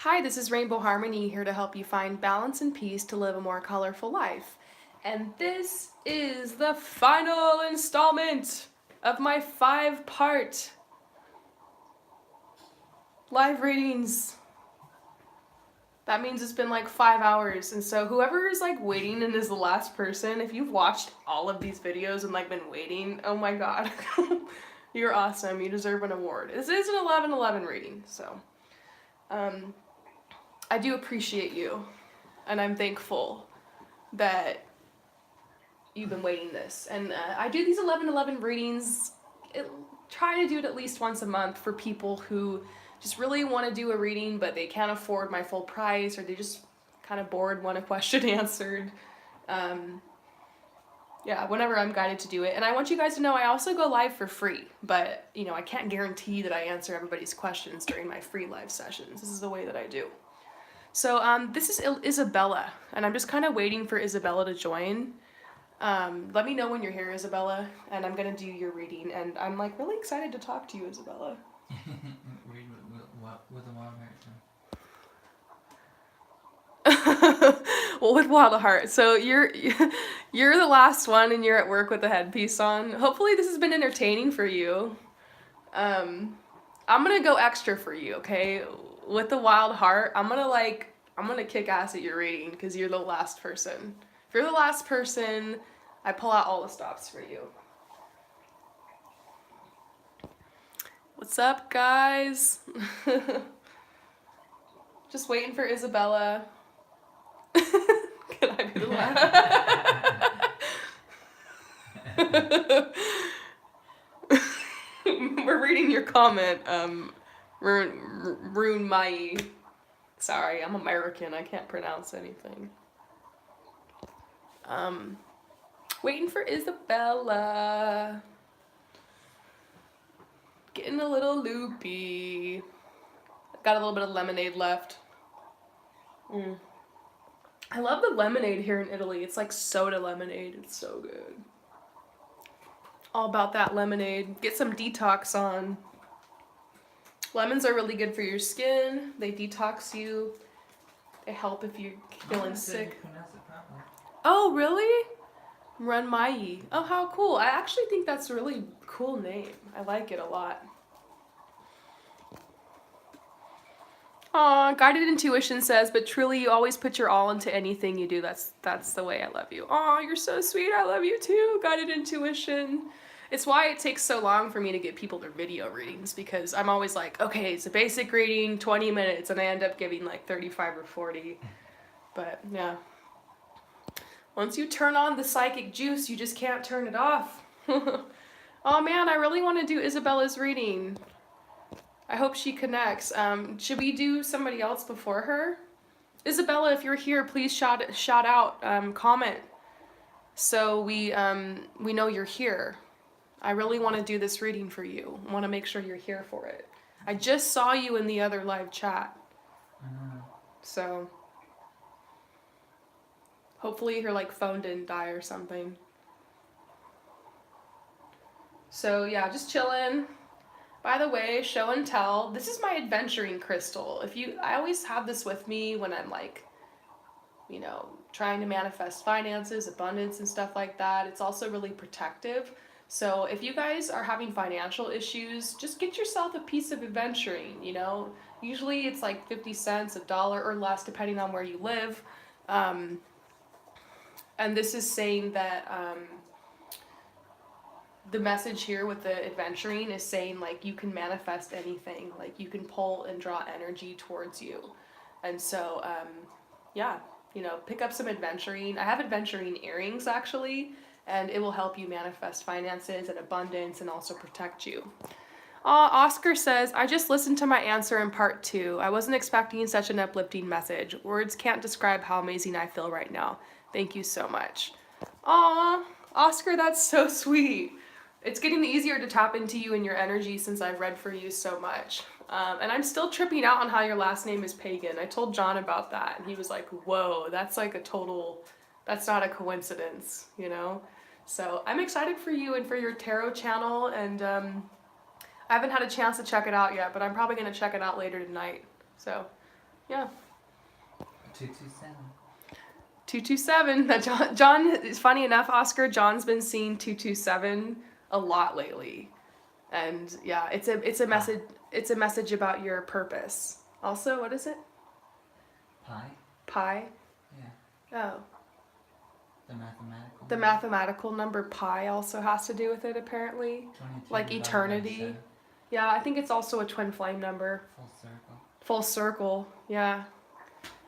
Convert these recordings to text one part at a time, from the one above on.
Hi, this is Rainbow Harmony here to help you find balance and peace to live a more colorful life. And this is the final installment of my 5-part live readings. That means it's been like 5 hours, and so whoever is like waiting and is the last person, if you've watched all of these videos and like been waiting, oh my god. You're awesome. You deserve an award. This is an 11/11 reading, so I do appreciate you, and I'm thankful that you've been waiting this. And I do these 11/11 readings, try to do it at least once a month for people who just really want to do a reading but they can't afford my full price, or they just kind of bored, want a question answered. Yeah, whenever I'm guided to do it. And I want you guys to know I also go live for free, but I can't guarantee that I answer everybody's questions during my free live sessions. This is the way that I do. So this is Isabella, and I'm just kind of waiting for Isabella to join. Let me know when you're here, Isabella, and I'm gonna do your reading, and I'm like really excited to talk to you, Isabella. Read with a wild heart. Well, with Wild Heart. So you're the last one, and you're at work with the headpiece on. Hopefully, this has been entertaining for you. I'm gonna go extra for you, okay? With the Wild Heart, I'm gonna kick ass at your reading because you're the last person. If you're the last person, I pull out all the stops for you. What's up, guys? Just waiting for Isabella. Can I be the last? We're reading your comment, Rune Mai. Sorry, I'm American. I can't pronounce anything. Waiting for Isabella. Getting a little loopy. Got a little bit of lemonade left. I love the lemonade here in Italy. It's like soda lemonade. It's so good. All about that lemonade. Get some detox on. Lemons are really good for your skin. They detox you. They help if you're feeling sick. Oh, really? Run Mai. Oh, how cool. I actually think that's a really cool name. I like it a lot. Aw, Guided Intuition says, but truly you always put your all into anything you do. That's the way I love you. Aw, you're so sweet. I love you too, Guided Intuition. It's why it takes so long for me to get people their video readings, because I'm always like, okay, it's a basic reading, 20 minutes, and I end up giving like 35 or 40. But yeah. Once you turn on the psychic juice, you just can't turn it off. Oh man, I really want to do Isabella's reading. I hope she connects. Should we do somebody else before her? Isabella, if you're here, please shout out, comment, so we know you're here. I really want to do this reading for you. I want to make sure you're here for it. I just saw you in the other live chat. So hopefully her like phone didn't die or something. So yeah, just chilling. By the way, show and tell. This is my adventuring crystal. I always have this with me when I'm like, trying to manifest finances, abundance, and stuff like that. It's also really protective. So if you guys are having financial issues, just get yourself a piece of adventuring, Usually it's like 50 cents, $1 or less, depending on where you live. And this is saying that the message here with the adventuring is saying like you can manifest anything, like you can pull and draw energy towards you. And so, yeah, pick up some adventuring. I have adventuring earrings actually, and it will help you manifest finances and abundance and also protect you. Oscar says, I just listened to my answer in part 2. I wasn't expecting such an uplifting message. Words can't describe how amazing I feel right now. Thank you so much. Aw, Oscar, that's so sweet. It's getting easier to tap into you and your energy since I've read for you so much. And I'm still tripping out on how your last name is Pagan. I told John about that, and he was like, whoa, that's like that's not a coincidence, So I'm excited for you and for your tarot channel, and I haven't had a chance to check it out yet, but I'm probably going to check it out later tonight. So Yeah. 227. 227. That John is funny enough, Oscar. John's been seeing 227 a lot lately, and yeah, it's a message. It's a message about your purpose. Also, what is it? Pi? Pi. Yeah. Oh, The mathematical. the mathematical number pi also has to do with it apparently. 22 Like divided by eternity. 7. Yeah, I think it's also a twin flame number. Full circle. Full circle. Yeah.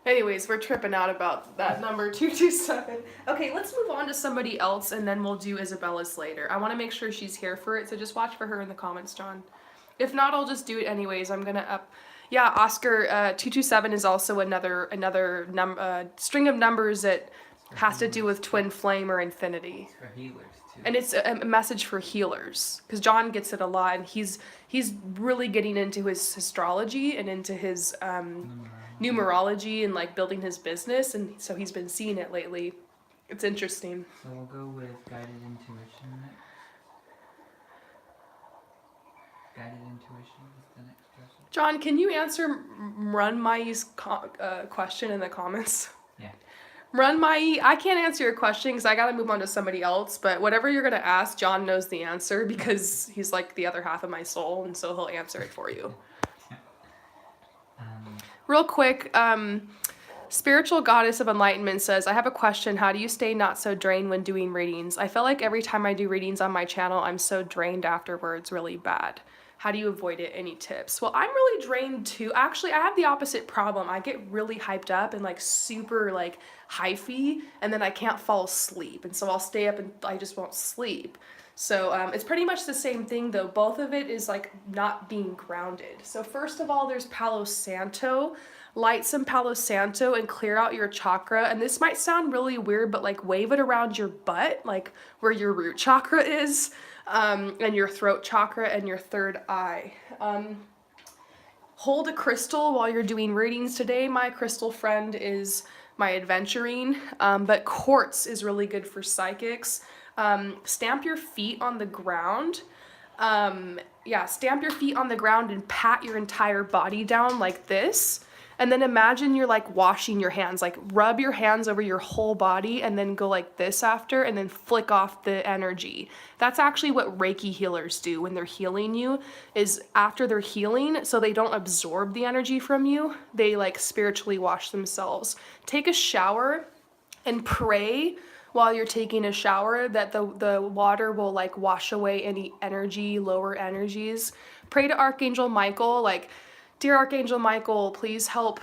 Anyways, we're tripping out about that number 227. Okay, let's move on to somebody else and then we'll do Isabella's later. I want to make sure she's here for it, so just watch for her in the comments, John. If not, I'll just do it anyways. I'm gonna up. Yeah, Oscar, 227 is also another string of numbers that has to do with twin flame or infinity. It's for healers too. And it's a message for healers, because John gets it a lot, and he's really getting into his astrology and into his numerology and like building his business, and so he's been seeing it lately. It's interesting. So we'll go with guided intuition next. Guided intuition is the next question. John, can you answer Run Mai's question in the comments? Yeah. Run Mai, I can't answer your question because I gotta move on to somebody else, but whatever you're gonna ask, John knows the answer because he's like the other half of my soul, and so he'll answer it for you. Real quick, Spiritual Goddess of Enlightenment says, I have a question. How do you stay not so drained when doing readings? I feel like every time I do readings on my channel, I'm so drained afterwards, really bad. How do you avoid it? Any tips? Well, I'm really drained too. Actually, I have the opposite problem. I get really hyped up and like super like hyphy, and then I can't fall asleep. And so I'll stay up and I just won't sleep. So it's pretty much the same thing though. Both of it is like not being grounded. So first of all, there's Palo Santo. Light some Palo Santo and clear out your chakra. And this might sound really weird, but like wave it around your butt, like where your root chakra is, and your throat chakra and your third eye. Hold a crystal while you're doing readings today. My crystal friend is my aventurine, but quartz is really good for psychics. Stamp your feet on the ground. Stamp your feet on the ground and pat your entire body down like this. And then imagine you're like washing your hands, like rub your hands over your whole body and then go like this after and then flick off the energy. That's actually what Reiki healers do when they're healing you, is after they're healing, so they don't absorb the energy from you, they like spiritually wash themselves. Take a shower and pray while you're taking a shower that the water will like wash away any energy, lower energies. Pray to Archangel Michael, like, Dear Archangel Michael, please help,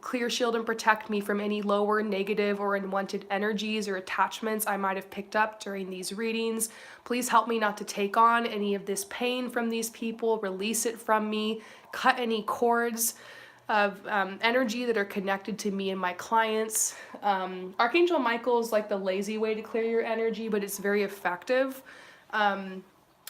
clear, shield, and protect me from any lower, negative, or unwanted energies or attachments I might have picked up during these readings. Please help me not to take on any of this pain from these people, release it from me, cut any cords of energy that are connected to me and my clients. Archangel Michael is like the lazy way to clear your energy, but it's very effective.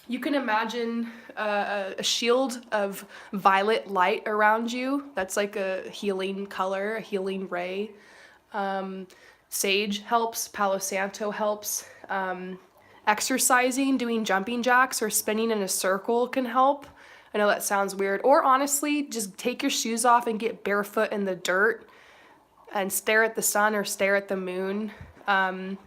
You can imagine a shield of violet light around you. That's like a healing color, a healing ray. Sage helps. Palo Santo helps. Exercising, doing jumping jacks or spinning in a circle can help. I know that sounds weird. Or honestly, just take your shoes off and get barefoot in the dirt and stare at the sun or stare at the moon. Turn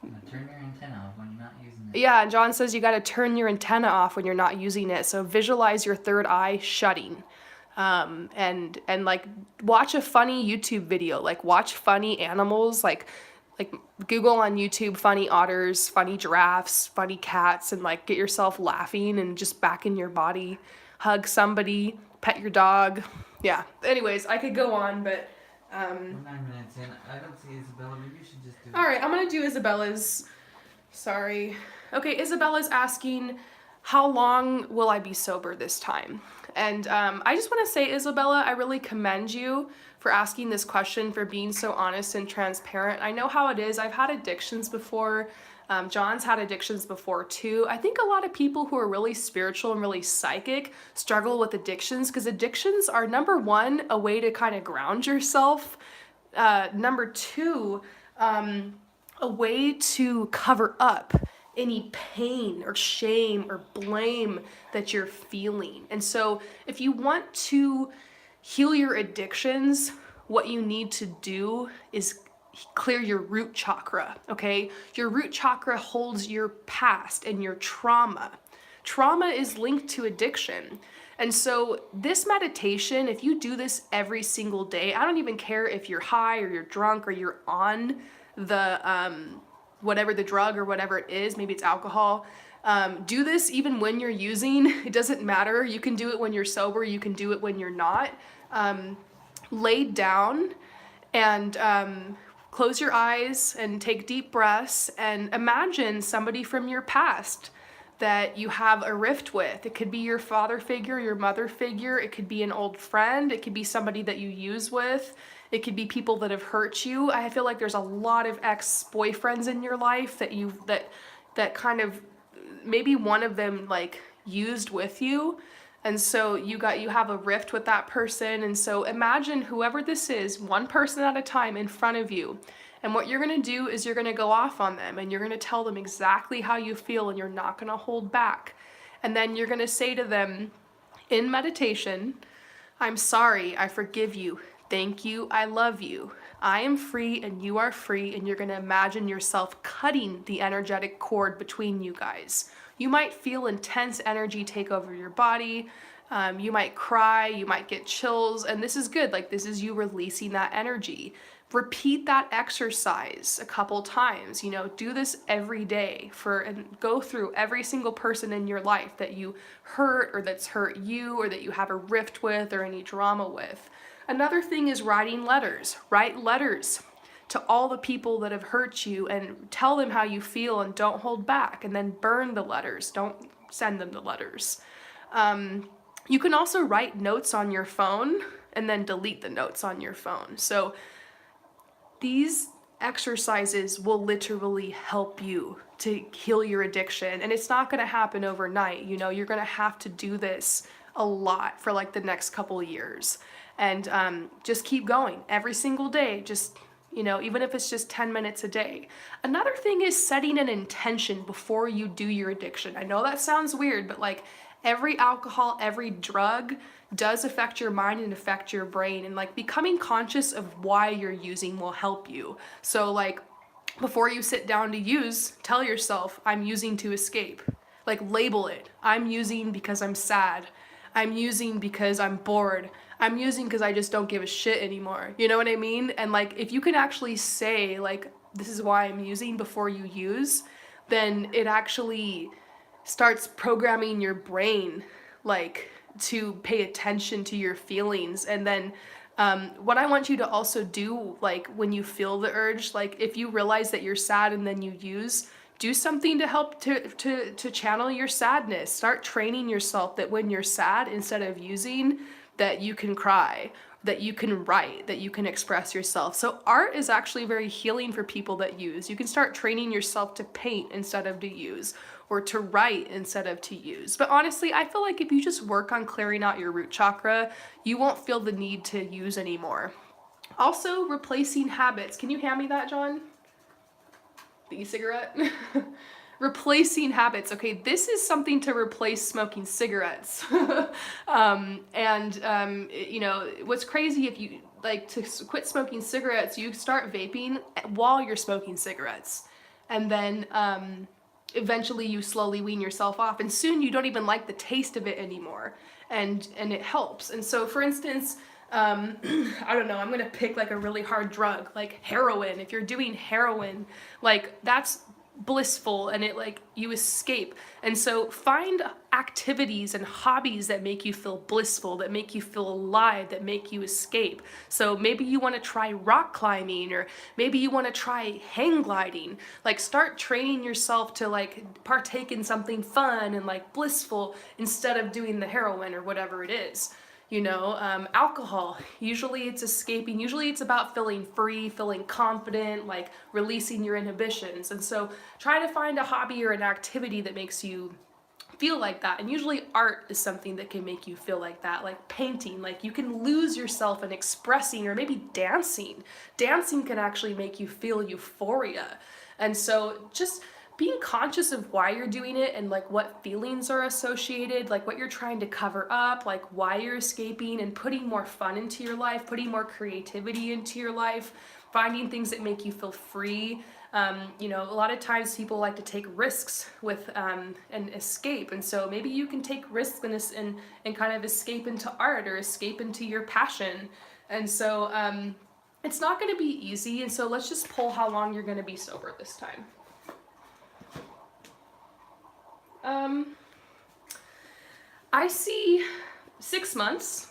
your antenna off when you're not using it. Yeah, and John says you got to turn your antenna off when you're not using it. So visualize your third eye shutting. And like watch a funny YouTube video, like watch funny animals, like Google on YouTube funny otters, funny giraffes, funny cats, and like get yourself laughing and just back in your body. Hug somebody, pet your dog. Yeah. Anyways, I could go on, but We're 9 minutes in. I don't see Isabella. Maybe you should just do it. all right, I'm gonna do Isabella's. Sorry. Okay, Isabella's asking, how long will I be sober this time? And I just want to say, Isabella, I really commend you for asking this question, for being so honest and transparent. I know how it is. I've had addictions before. John's had addictions before too. I think a lot of people who are really spiritual and really psychic struggle with addictions because addictions are, number one, a way to kind of ground yourself. Number two, a way to cover up any pain or shame or blame that you're feeling. And so if you want to heal your addictions, what you need to do is clear your root chakra, okay? Your root chakra holds your past and your trauma. Trauma is linked to addiction. And so this meditation, if you do this every single day, I don't even care if you're high or you're drunk or you're on the whatever the drug or whatever it is, maybe it's alcohol. Do this even when you're using. It doesn't matter. You can do it when you're sober. You can do it when you're not. Lay down and close your eyes and take deep breaths and imagine somebody from your past that you have a rift with. It could be your father figure, your mother figure. It could be an old friend. It could be somebody that you use with. It could be people that have hurt you. I feel like there's a lot of ex-boyfriends in your life that kind of, maybe one of them like used with you. And so you have a rift with that person. And so imagine whoever this is, one person at a time in front of you. And what you're gonna do is you're gonna go off on them and you're gonna tell them exactly how you feel and you're not gonna hold back. And then you're gonna say to them in meditation, I'm sorry, I forgive you. Thank you, I love you. I am free and you are free, and you're gonna imagine yourself cutting the energetic cord between you guys. You might feel intense energy take over your body. You might cry, you might get chills, and this is good. Like, this is you releasing that energy. Repeat that exercise a couple times, do this every day and go through every single person in your life that you hurt or that's hurt you or that you have a rift with or any drama with. Another thing is writing letters. Write letters to all the people that have hurt you and tell them how you feel and don't hold back, and then burn the letters. Don't send them the letters. You can also write notes on your phone and then delete the notes on your phone. So these exercises will literally help you to heal your addiction, and it's not going to happen overnight. You're going to have to do this a lot for like the next couple years, and just keep going every single day. Just even if it's just 10 minutes a day. Another thing is setting an intention before you do your addiction. I know that sounds weird, but like every alcohol, every drug does affect your mind and affect your brain, and like becoming conscious of why you're using will help you. So like before you sit down to use, tell yourself, I'm using to escape. Like label it. I'm using because I'm sad. I'm using because I'm bored. I'm using because I just don't give a shit anymore. You know what I mean? And like if you can actually say like, this is why I'm using before you use, then it actually starts programming your brain like to pay attention to your feelings. And then what I want you to also do, like when you feel the urge, like if you realize that you're sad and then you use, do something to help to channel your sadness. Start training yourself that when you're sad, instead of using, that you can cry, that you can write, that you can express yourself. So art is actually very healing for people that use. You can start training yourself to paint instead of to use, or to write instead of to use. But honestly, I feel like if you just work on clearing out your root chakra, you won't feel the need to use anymore. Also, replacing habits. Can you hand me that, John? The e-cigarette? Replacing habits. Okay, this is something to replace smoking cigarettes. What's crazy, if you like to quit smoking cigarettes, you start vaping while you're smoking cigarettes. And then eventually you slowly wean yourself off, and soon you don't even like the taste of it anymore, and it helps. And so for instance, I don't know, I'm gonna pick like a really hard drug like heroin. If you're doing heroin, like that's blissful and it like you escape. And so find activities and hobbies that make you feel blissful, that make you feel alive, that make you escape. So maybe you want to try rock climbing, or maybe you want to try hang gliding. Like start training yourself to like partake in something fun and like blissful instead of doing the heroin or whatever it is. Alcohol, usually it's escaping, usually it's about feeling free, feeling confident, like releasing your inhibitions. And so try to find a hobby or an activity that makes you feel like that. And usually art is something that can make you feel like that, like painting, like you can lose yourself in expressing, or maybe dancing. Dancing can actually make you feel euphoria. And so just being conscious of why you're doing it and like what feelings are associated, like what you're trying to cover up, like why you're escaping, and putting more fun into your life, putting more creativity into your life, finding things that make you feel free. You know, a lot of times people like to take risks with and escape, and so maybe you can take risks in this and kind of escape into art or escape into your passion. And so it's not going to be easy, and so let's just pull how long you're going to be sober this time. I see 6 months,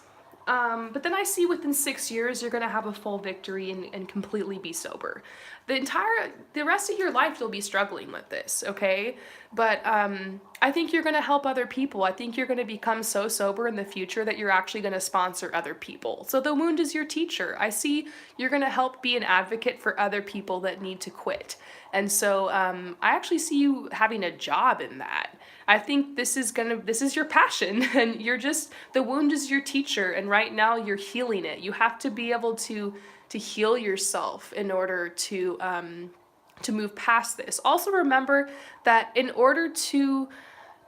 but then I see within 6 years you're going to have a full victory and completely be sober. The rest of your life you'll be struggling with this, okay? But I think you're going to help other people. I think you're going to become so sober in the future that you're actually going to sponsor other people. So the wound is your teacher. I see you're going to help be an advocate for other people that need to quit. And so I actually see you having a job in that. I think this is your passion, and the wound is your teacher, and right now you're healing it. You have to be able to heal yourself in order to move past this. Also remember that in order to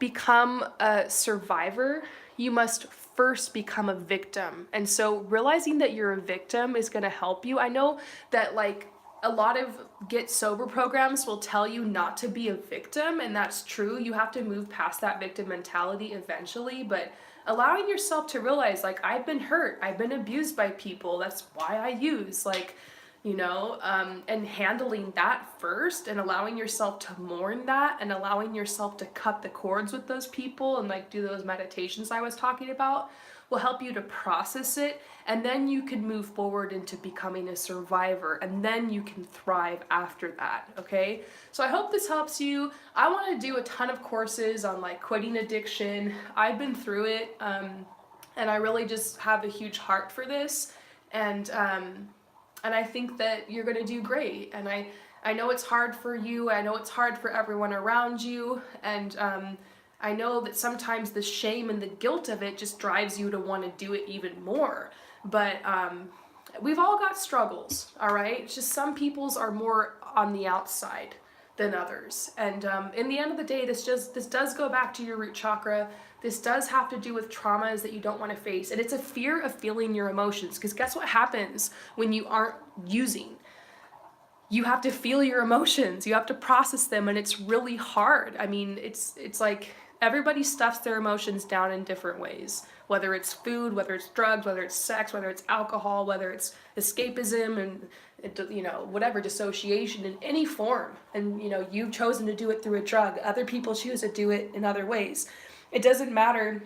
become a survivor, you must first become a victim. And so realizing that you're a victim is going to help you. I know that like a lot of get sober programs will tell you not to be a victim, and that's true. You have to move past that victim mentality eventually, but allowing yourself to realize, like, I've been hurt, I've been abused by people, that's why I use, like, you know, and handling that first and allowing yourself to mourn that and allowing yourself to cut the cords with those people and like do those meditations I was talking about will help you to process it, and then you can move forward into becoming a survivor, and then you can thrive after that, okay? So I hope this helps you. I want to do a ton of courses on like quitting addiction. I've been through it, and I really just have a huge heart for this, and I think that you're going to do great, and I know it's hard for you, I know it's hard for everyone around you, and I know that sometimes the shame and the guilt of it just drives you to want to do it even more. But we've all got struggles, all right? It's just some people's are more on the outside than others. And in the end of the day, this does go back to your root chakra. This does have to do with traumas that you don't want to face. And it's a fear of feeling your emotions, because guess what happens when you aren't using? You have to feel your emotions. You have to process them, and it's really hard. I mean, it's like everybody stuffs their emotions down in different ways, whether it's food, whether it's drugs, whether it's sex, whether it's alcohol, whether it's escapism and, you know, whatever, dissociation in any form. And, you know, you've chosen to do it through a drug. Other people choose to do it in other ways. It doesn't matter.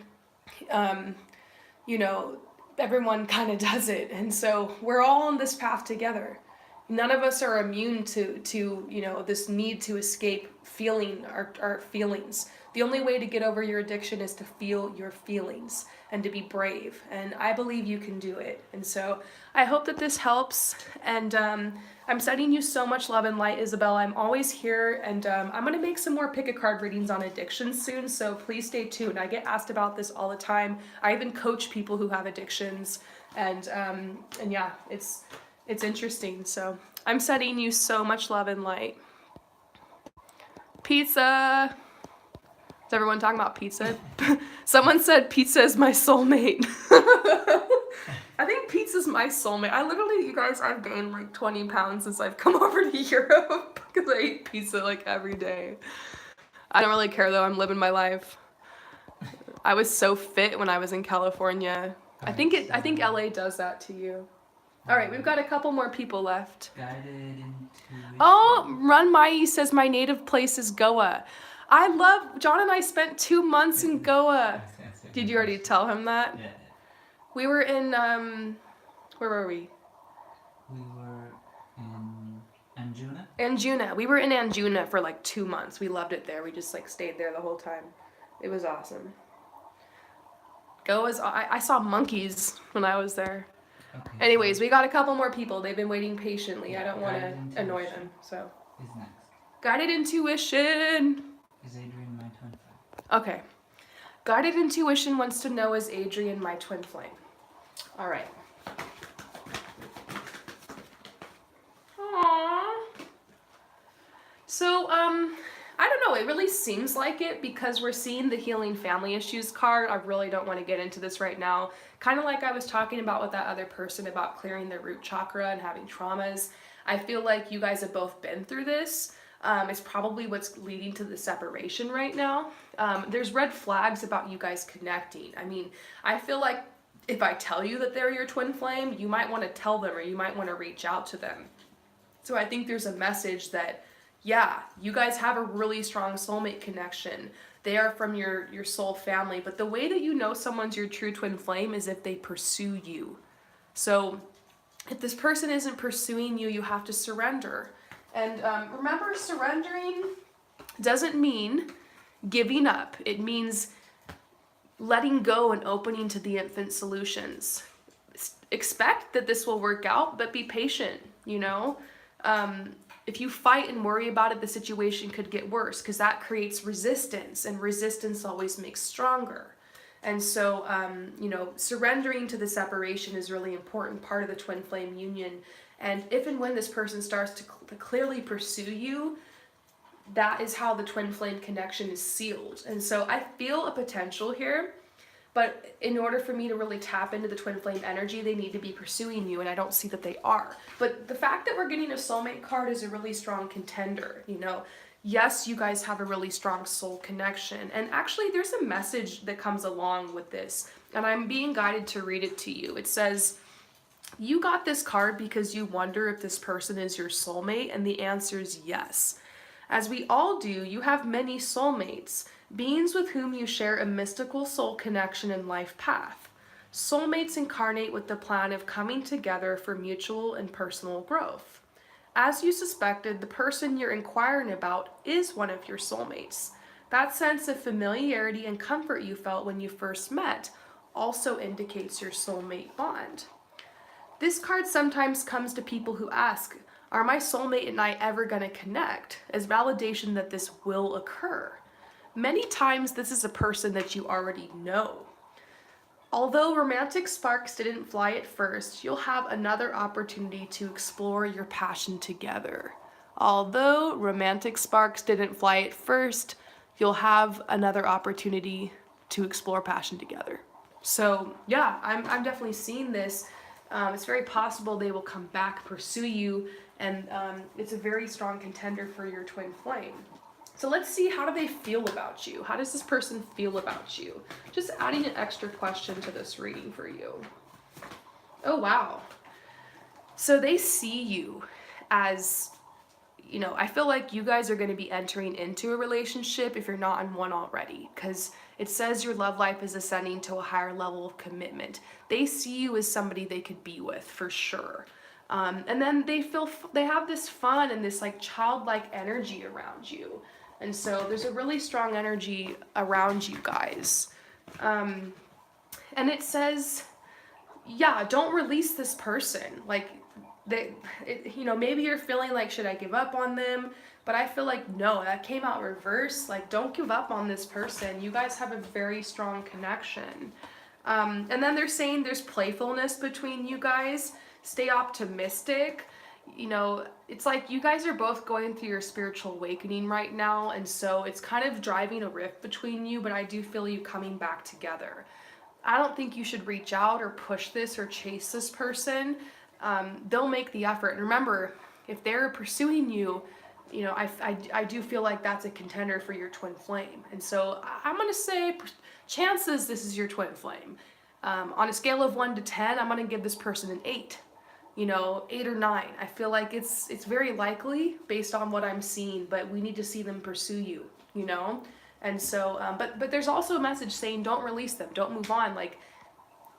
You know, everyone kind of does it. And so we're all on this path together. None of us are immune to you know, this need to escape feeling our feelings. The only way to get over your addiction is to feel your feelings and to be brave. And I believe you can do it. And so I hope that this helps. And I'm sending you so much love and light, Isabel. I'm always here. And I'm going to make some more pick a card readings on addiction soon. So please stay tuned. I get asked about this all the time. I even coach people who have addictions. And yeah, it's interesting. So I'm sending you so much love and light. Pizza. Is everyone talking about pizza? Someone said pizza is my soulmate. I think pizza's my soulmate. I literally, you guys, I've gained like 20 pounds since I've come over to Europe because I eat pizza like every day. I don't really care though. I'm living my life. I was so fit when I was in California. I think LA does that to you. All right, we've got a couple more people left. Guided intuition. Oh, Run Mai says my native place is Goa. John and I spent 2 months in Goa. Did you already tell him that? Yeah. We were in, where were we? We were in Anjuna. Anjuna. We were in Anjuna for like 2 months. We loved it there. We just like stayed there the whole time. It was awesome. I saw monkeys when I was there. Okay. Anyways, we got a couple more people. They've been waiting patiently. Yeah, I don't want guided to annoy intuition them. So, is next. Guided intuition. Is Adrian my twin flame? Okay. Guided intuition wants to know, is Adrian my twin flame? All right. Aww. So, I don't know, it really seems like it because we're seeing the healing family issues card. I really don't want to get into this right now. Kind of like I was talking about with that other person about clearing their root chakra and having traumas. I feel like you guys have both been through this. It's probably what's leading to the separation right now. There's red flags about you guys connecting. I mean, I feel like if I tell you that they're your twin flame, you might want to tell them or you might want to reach out to them. So I think there's a message that, yeah, you guys have a really strong soulmate connection. They are from your soul family, but the way that you know someone's your true twin flame is if they pursue you. So if this person isn't pursuing you, you have to surrender. And remember, surrendering doesn't mean giving up. It means letting go and opening to the infinite solutions. Expect that this will work out, but be patient, you know? If you fight and worry about it, the situation could get worse because that creates resistance, and resistance always makes stronger. And so, you know, surrendering to the separation is really important part of the twin flame union. And if and when this person starts to clearly pursue you, that is how the twin flame connection is sealed. And so I feel a potential here, but in order for me to really tap into the twin flame energy, they need to be pursuing you, and I don't see that they are. But the fact that we're getting a soulmate card is a really strong contender, you know. Yes, you guys have a really strong soul connection, and actually there's a message that comes along with this, and I'm being guided to read it to you. It says, you got this card because you wonder if this person is your soulmate, and the answer is yes. As we all do, you have many soulmates, beings with whom you share a mystical soul connection and life path. Soulmates incarnate with the plan of coming together for mutual and personal growth. As you suspected, the person you're inquiring about is one of your soulmates. That sense of familiarity and comfort you felt when you first met also indicates your soulmate bond. This card sometimes comes to people who ask, are my soulmate and I ever going to connect? As validation that this will occur. Many times this is a person that you already know. Although romantic sparks didn't fly at first, you'll have another opportunity to explore your passion together. Although romantic sparks didn't fly at first, you'll have another opportunity to explore passion together. So yeah, I'm definitely seeing this. It's very possible they will come back, pursue you, and it's a very strong contender for your twin flame. So let's see, how do they feel about you? How does this person feel about you? Just adding an extra question to this reading for you. Oh, wow. So they see you as, you know, I feel like you guys are going to be entering into a relationship if you're not in one already, because it says your love life is ascending to a higher level of commitment. They see you as somebody they could be with for sure. And then they have this fun and this like childlike energy around you. And so there's a really strong energy around you guys. And it says, yeah, don't release this person. Like, you know, maybe you're feeling like, should I give up on them? But I feel like, no, that came out reverse. Like, don't give up on this person. You guys have a very strong connection. And then they're saying there's playfulness between you guys. Stay optimistic. You know, it's like you guys are both going through your spiritual awakening right now, and so it's kind of driving a rift between you, but I do feel you coming back together. I don't think you should reach out or push this or chase this person. They'll make the effort. And remember, if they're pursuing you, you know, I do feel like that's a contender for your twin flame. And so I'm going to say chances this is your twin flame. On a scale of 1 to 10, I'm going to give this person an 8. You know, 8 or 9. I feel like it's very likely based on what I'm seeing, but we need to see them pursue you, you know? And so, but there's also a message saying don't release them, don't move on, like,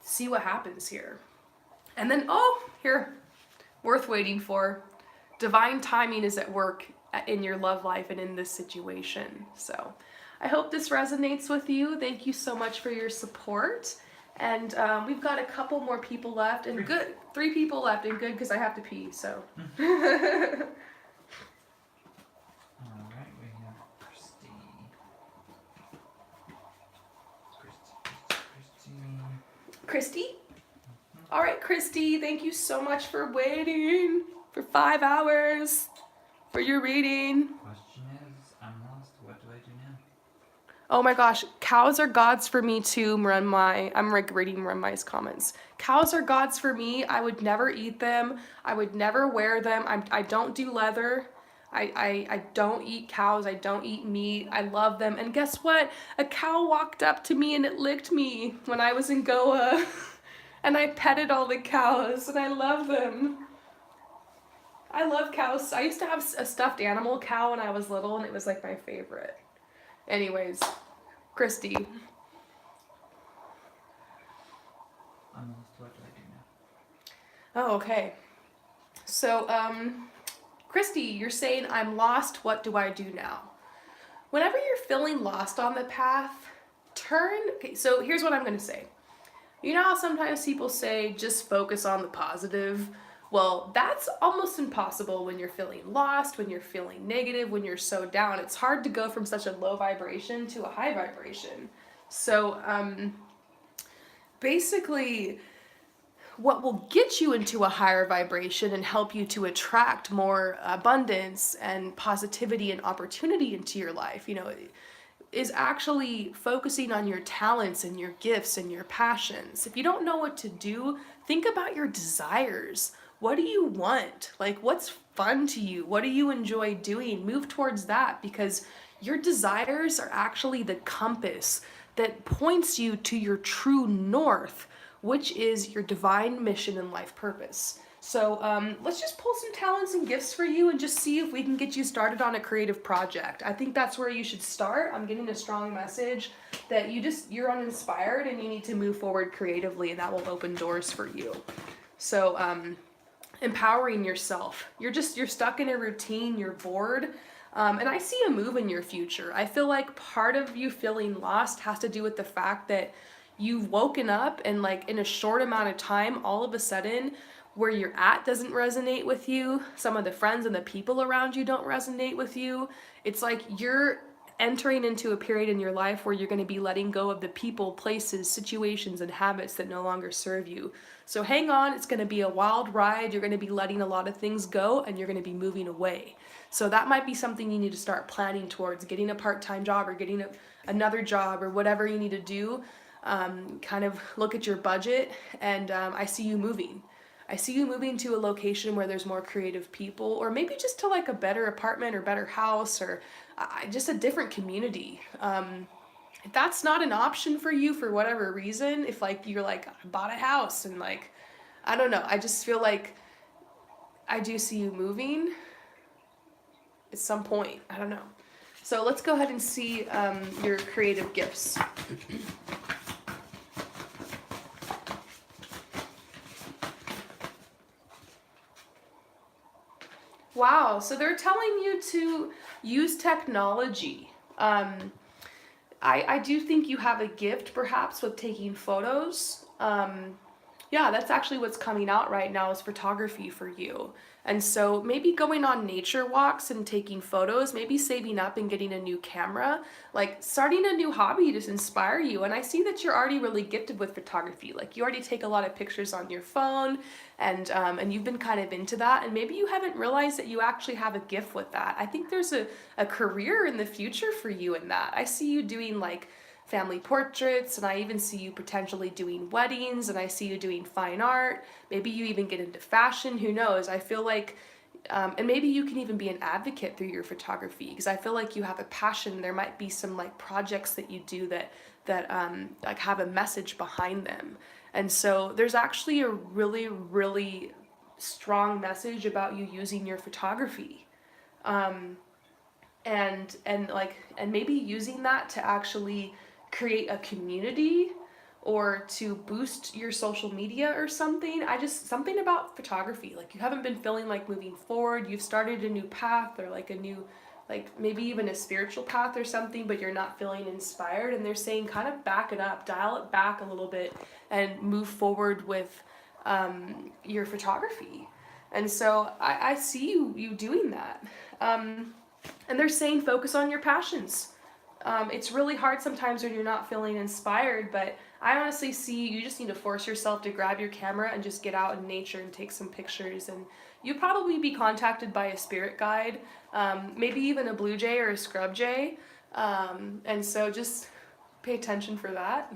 see what happens here. And then, oh, here, worth waiting for. Divine timing is at work in your love life and in this situation. So I hope this resonates with you. Thank you so much for your support. And we've got a couple more people left, and good, 3 people left, and good because I have to pee, so. Alright, we have Christy. Christy? All right, Christy, thank you so much for waiting for 5 hours for your reading. Question is, I'm lost Oh my gosh, cows are gods for me too, Mrunmai. I'm like reading Mrunmai's comments. Cows are gods for me. I would never eat them. I would never wear them. I don't do leather. I don't eat cows. I don't eat meat. I love them. And guess what? A cow walked up to me and it licked me when I was in Goa. And I petted all the cows and I love them. I love cows. I used to have a stuffed animal cow when I was little and it was like my favorite. Anyways, Christy. I'm lost. What do I do now? Oh, okay. So, Christy, you're saying, I'm lost, what do I do now? Whenever you're feeling lost on the path, okay, so here's what I'm going to say. You know how sometimes people say, just focus on the positive? Well, that's almost impossible when you're feeling lost, when you're feeling negative, when you're so down. It's hard to go from such a low vibration to a high vibration. So, basically, what will get you into a higher vibration and help you to attract more abundance and positivity and opportunity into your life, is actually focusing on your talents and your gifts and your passions. If you don't know what to do, think about your desires. What do you want? Like, what's fun to you? What do you enjoy doing? Move towards that, because your desires are actually the compass that points you to your true north, which is your divine mission and life purpose. So let's just pull some talents and gifts for you and just see if we can get you started on a creative project. I think that's where you should start. I'm getting a strong message that you're uninspired and you need to move forward creatively, and that will open doors for you. So empowering yourself. You're stuck in a routine, you're bored. And I see a move in your future. I feel like part of you feeling lost has to do with the fact that you've woken up and like in a short amount of time, all of a sudden, where you're at doesn't resonate with you. Some of the friends and the people around you don't resonate with you. It's like you're entering into a period in your life where you're going to be letting go of the people, places, situations, and habits that no longer serve you. So hang on, it's going to be a wild ride. You're going to be letting a lot of things go and you're going to be moving away. So that might be something you need to start planning towards, getting a part-time job or getting another job or whatever you need to do. Kind of look at your budget, and I see you moving. I see you moving to a location where there's more creative people, or maybe just to like a better apartment or better house, or just a different community. If that's not an option for you for whatever reason, if like you're like, I bought a house and like, I don't know, I just feel like I do see you moving at some point. I don't know. So let's go ahead and see your creative gifts. Wow, so they're telling you to use technology. I do think you have a gift perhaps with taking photos. Yeah, that's actually what's coming out right now is photography for you. And so maybe going on nature walks and taking photos, maybe saving up and getting a new camera, like starting a new hobby to inspire you. And I see that you're already really gifted with photography. Like you already take a lot of pictures on your phone, and you've been kind of into that. And maybe you haven't realized that you actually have a gift with that. I think there's a career in the future for you in that. I see you doing like family portraits, and I even see you potentially doing weddings, and I see you doing fine art. Maybe you even get into fashion, who knows? I feel like, and maybe you can even be an advocate through your photography, because I feel like you have a passion. There might be some like projects that you do that like have a message behind them. And so there's actually a really, really strong message about you using your photography. And maybe using that to actually create a community or to boost your social media or something. Something about photography, like you haven't been feeling like moving forward, you've started a new path or like a new, like maybe even a spiritual path or something, but you're not feeling inspired, and they're saying kind of back it up, dial it back a little bit and move forward with your photography. And so I see you doing that. And they're saying focus on your passions. It's really hard sometimes when you're not feeling inspired, but I honestly see you just need to force yourself to grab your camera and just get out in nature and take some pictures. And you'll probably be contacted by a spirit guide, maybe even a blue jay or a scrub jay. And so just pay attention for that.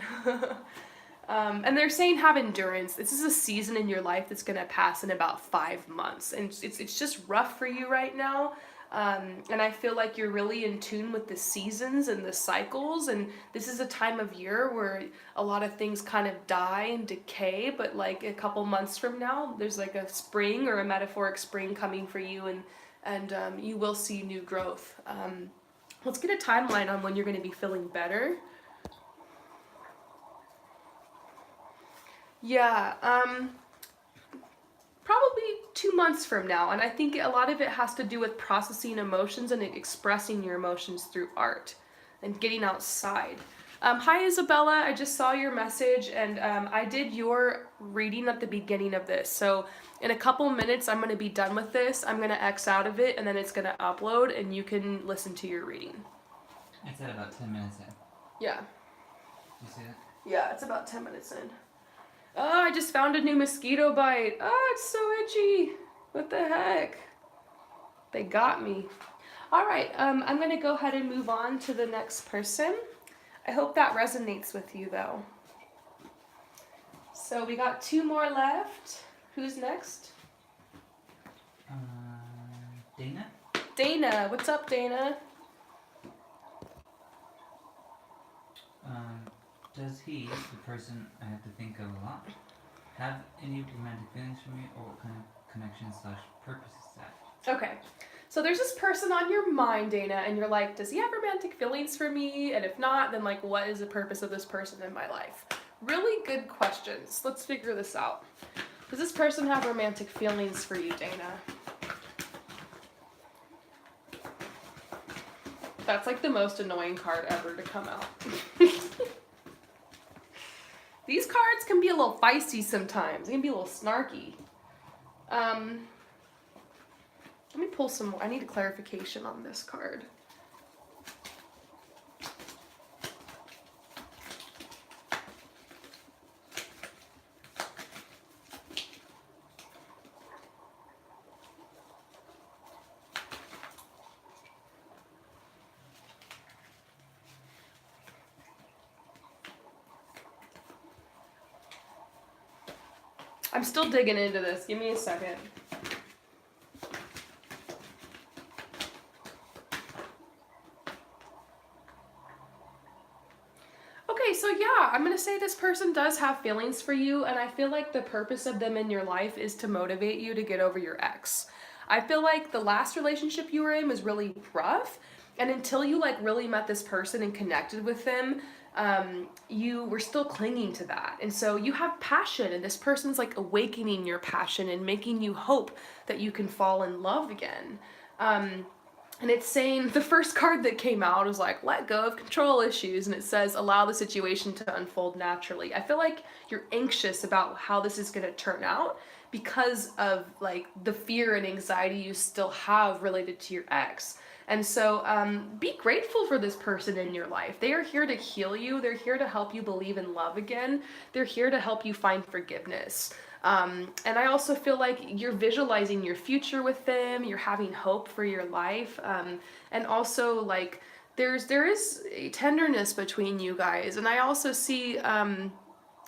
And they're saying have endurance. This is a season in your life that's going to pass in about 5 months. And it's just rough for you right now. And I feel like you're really in tune with the seasons and the cycles. And this is a time of year where a lot of things kind of die and decay. But like a couple months from now, there's like a spring or a metaphoric spring coming for you. And you will see new growth. Let's get a timeline on when you're going to be feeling better. Yeah, probably 2 months from now. And I think a lot of it has to do with processing emotions and expressing your emotions through art and getting outside. Hi, Isabella. I just saw your message, and I did your reading at the beginning of this. So in a couple minutes, I'm going to be done with this. I'm going to X out of it, and then it's going to upload, and you can listen to your reading. It's at about 10 minutes in. Yeah. You see that? Yeah, it's about 10 minutes in. Oh, I just found a new mosquito bite. Oh, it's so itchy. What the heck? They got me. All right, I'm going to go ahead and move on to the next person. I hope that resonates with you, though. So we got 2 more left. Who's next? Dana? Dana. What's up, Dana? Does he, the person I have to think of a lot, have any romantic feelings for me, or what kind of connection/purpose is that? Okay. So there's this person on your mind, Dana, and you're like, does he have romantic feelings for me? And if not, then like, what is the purpose of this person in my life? Really good questions. Let's figure this out. Does this person have romantic feelings for you, Dana? That's like the most annoying card ever to come out. These cards can be a little feisty sometimes. They can be a little snarky. Let me pull some more. I need a clarification on this card. I'm still digging into this. Give me a second. Okay, so yeah, I'm going to say this person does have feelings for you, and I feel like the purpose of them in your life is to motivate you to get over your ex. I feel like the last relationship you were in was really rough, and until you like really met this person and connected with them, you were still clinging to that. And so you have passion, and this person's like awakening your passion and making you hope that you can fall in love again. And it's saying, the first card that came out was like, let go of control issues. And it says, allow the situation to unfold naturally. I feel like you're anxious about how this is going to turn out because of like the fear and anxiety you still have related to your ex. And so be grateful for this person in your life. They are here to heal you. They're here to help you believe in love again. They're here to help you find forgiveness. And I also feel like you're visualizing your future with them. You're having hope for your life. And also like there is a tenderness between you guys. And I also see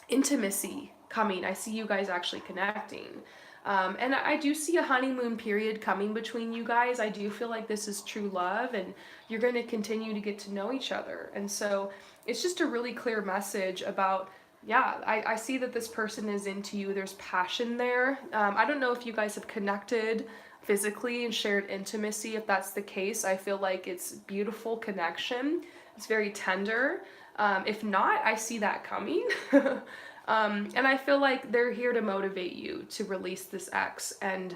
intimacy coming. I see you guys actually connecting. And I do see a honeymoon period coming between you guys. I do feel like this is true love, and you're going to continue to get to know each other. And so it's just a really clear message about, yeah, I see that this person is into you. There's passion there. I don't know if you guys have connected physically and shared intimacy. If that's the case, I feel like it's beautiful connection. It's very tender. If not, I see that coming. And I feel like they're here to motivate you to release this ex, and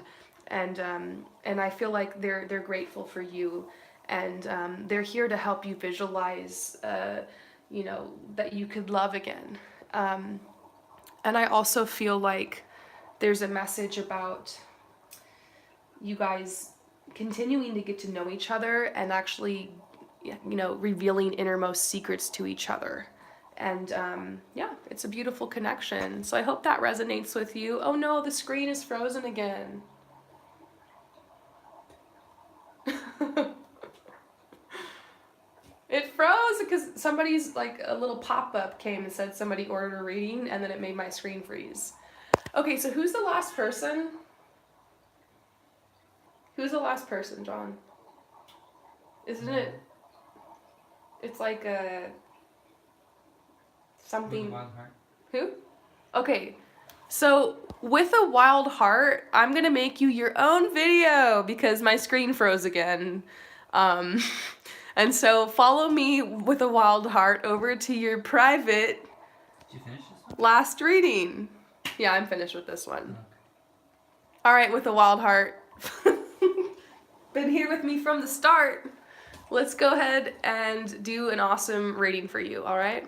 I feel like they're grateful for you, and they're here to help you visualize, you know, that you could love again. And I also feel like there's a message about you guys continuing to get to know each other and actually, you know, revealing innermost secrets to each other. And yeah, it's a beautiful connection. So I hope that resonates with you. Oh no, the screen is frozen again. It because somebody's like a little pop-up came and said somebody ordered a reading, and then it made my screen freeze. Okay, so who's the last person? Who's the last person, John? Isn't it? It's like a something. Wild heart. Who? Okay, so with a wild heart, I'm gonna make you your own video because my screen froze again. And so follow me with a wild heart over to your private Did you finish this one? last reading. Yeah, I'm finished with this one. Okay. All right, with a wild heart. Been here with me from the start. Let's go ahead and do an awesome reading for you, all right?